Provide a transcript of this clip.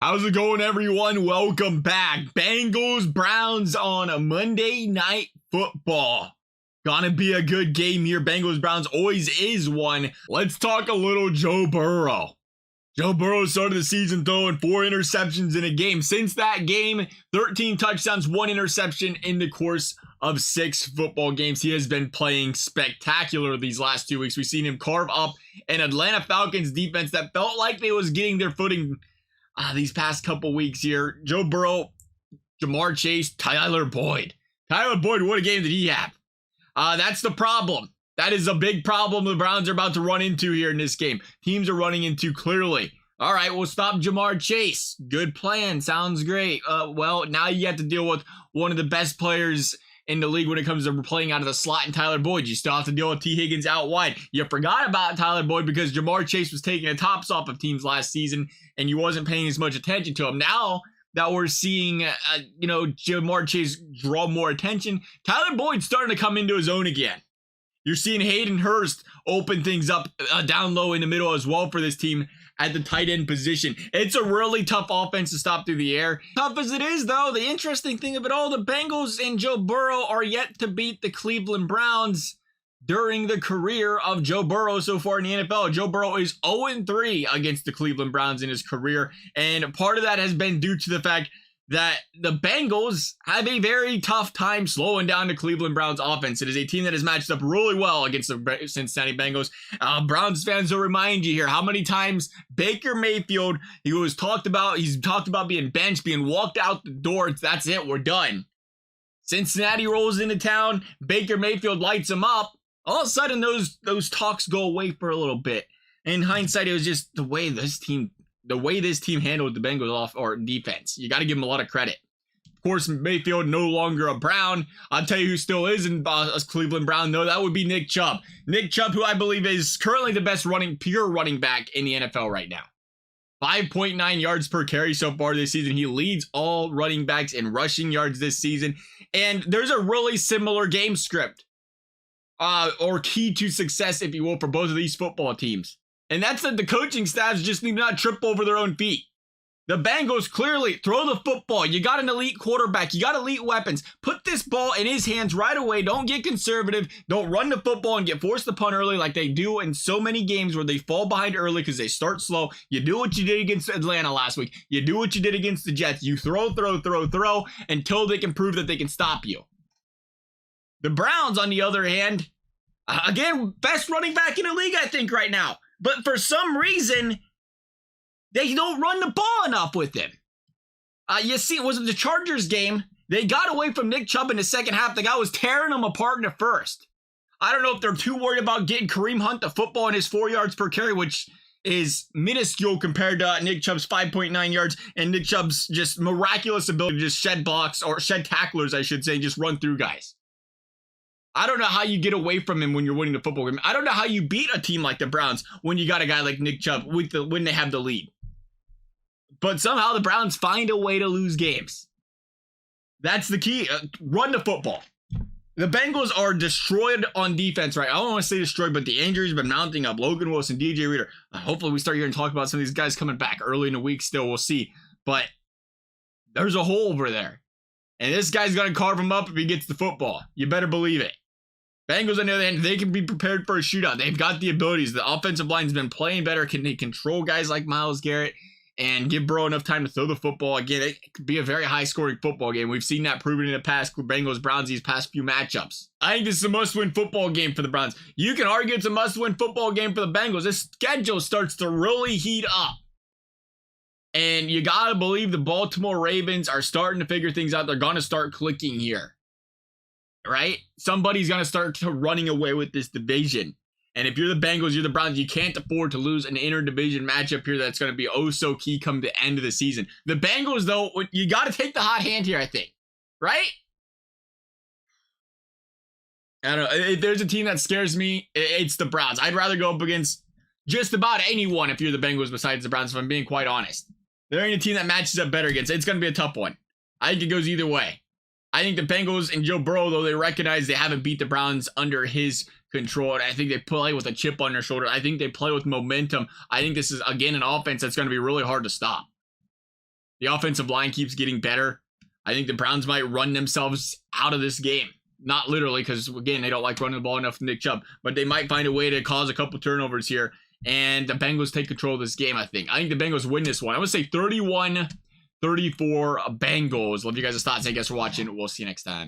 How's it going, everyone? Welcome back. Bengals Browns on a Monday Night Football. Gonna be a good game here. Bengals Browns always is one. Let's talk a little Joe Burrow. Joe Burrow started the season throwing 4 interceptions in a game. Since that game, 13 touchdowns, 1 interception in the course of 6 football games. He has been playing spectacular these last 2 weeks. We've seen him carve up an Atlanta Falcons defense that felt like they was getting their footing these past couple weeks here. Joe Burrow, Jamar Chase, Tyler Boyd. Tyler Boyd, what a game did he have? That's the problem. That is a big problem the Browns are about to run into here in this game. Teams are running into clearly. All right, we'll stop Jamar Chase. Good plan. Sounds great. Well, now you have to deal with one of the best players in the league when it comes to playing out of the slot in Tyler Boyd. You still have to deal with T. Higgins out wide. You forgot about Tyler Boyd because Jamar Chase was taking the tops off of teams last season and you wasn't paying as much attention to him. Now that we're seeing, Jamar Chase draw more attention, Tyler Boyd's starting to come into his own again. You're seeing Hayden Hurst open things up down low in the middle as well for this team at the tight end position. It's a really tough offense to stop through the air. Tough as it is, though, the interesting thing of it all, the Bengals and Joe Burrow are yet to beat the Cleveland Browns during the career of Joe Burrow so far in the NFL. Joe Burrow is 0-3 against the Cleveland Browns in his career, and part of that has been due to the fact that the Bengals have a very tough time slowing down the Cleveland Browns offense. It is a team that has matched up really well against the Cincinnati Bengals. Browns fans will remind you here how many times Baker Mayfield, he's talked about being benched, being walked out the door. That's it, we're done. Cincinnati rolls into town, Baker Mayfield lights him up. All of a sudden, those talks go away for a little bit. In hindsight, it was just the way this team handled the Bengals defense. You got to give them a lot of credit. Of course, Mayfield no longer a Brown. I'll tell you who still is in Cleveland Brown, though. That would be Nick Chubb. Nick Chubb, who I believe is currently the best pure running back in the NFL right now. 5.9 yards per carry so far this season. He leads all running backs in rushing yards this season. And there's a really similar game script, or key to success, if you will, for both of these football teams. And that's that the coaching staffs just need not trip over their own feet. The Bengals clearly throw the football. You got an elite quarterback. You got elite weapons. Put this ball in his hands right away. Don't get conservative. Don't run the football and get forced to punt early like they do in so many games where they fall behind early because they start slow. You do what you did against Atlanta last week. You do what you did against the Jets. You throw until they can prove that they can stop you. The Browns, on the other hand, again, best running back in the league, I think, right now. But for some reason, they don't run the ball enough with him. You see, it was the Chargers game. They got away from Nick Chubb in the second half. The guy was tearing them apart in the first. I don't know if they're too worried about getting Kareem Hunt the football in his 4 yards per carry, which is minuscule compared to Nick Chubb's 5.9 yards and Nick Chubb's just miraculous ability to just shed blocks, or shed tacklers, I should say, just run through guys. I don't know how you get away from him when you're winning the football game. I don't know how you beat a team like the Browns when you got a guy like Nick Chubb when they have the lead. But somehow the Browns find a way to lose games. That's the key. Run the football. The Bengals are destroyed on defense, right? I don't want to say destroyed, but the injuries have been mounting up. Logan Wilson, DJ Reader. Hopefully we start hearing talk about some of these guys coming back early in the week still. We'll see. But there's a hole over there. And this guy's going to carve him up if he gets the football. You better believe it. Bengals, on the other hand, they can be prepared for a shootout. They've got the abilities. The offensive line's been playing better. Can they control guys like Myles Garrett and give Burrow enough time to throw the football? Again, it could be a very high-scoring football game. We've seen that proven in the past Bengals-Browns these past few matchups. I think this is a must-win football game for the Browns. You can argue it's a must-win football game for the Bengals. This schedule starts to really heat up. And you got to believe the Baltimore Ravens are starting to figure things out. They're going to start clicking here. Right? Somebody's going to start running away with this division. And if you're the Bengals, you're the Browns, you can't afford to lose an interdivision matchup here that's going to be oh so key come the end of the season. The Bengals, though, you got to take the hot hand here, I think. Right? I don't know. If there's a team that scares me, it's the Browns. I'd rather go up against just about anyone if you're the Bengals besides the Browns, if I'm being quite honest. There ain't a team that matches up better against. It's going to be a tough one. I think it goes either way. I think the Bengals and Joe Burrow, though, they recognize they haven't beat the Browns under his control, and I think they play with a chip on their shoulder. I think they play with momentum. I think this is, again, an offense that's going to be really hard to stop. The offensive line keeps getting better. I think the Browns might run themselves out of this game. Not literally, because, again, they don't like running the ball enough to Nick Chubb. But they might find a way to cause a couple turnovers here. And the Bengals take control of this game, I think. I think the Bengals win this one. I'm going to say 31-34 Bengals. Love you guys' thoughts. Thank you guys for watching. We'll see you next time.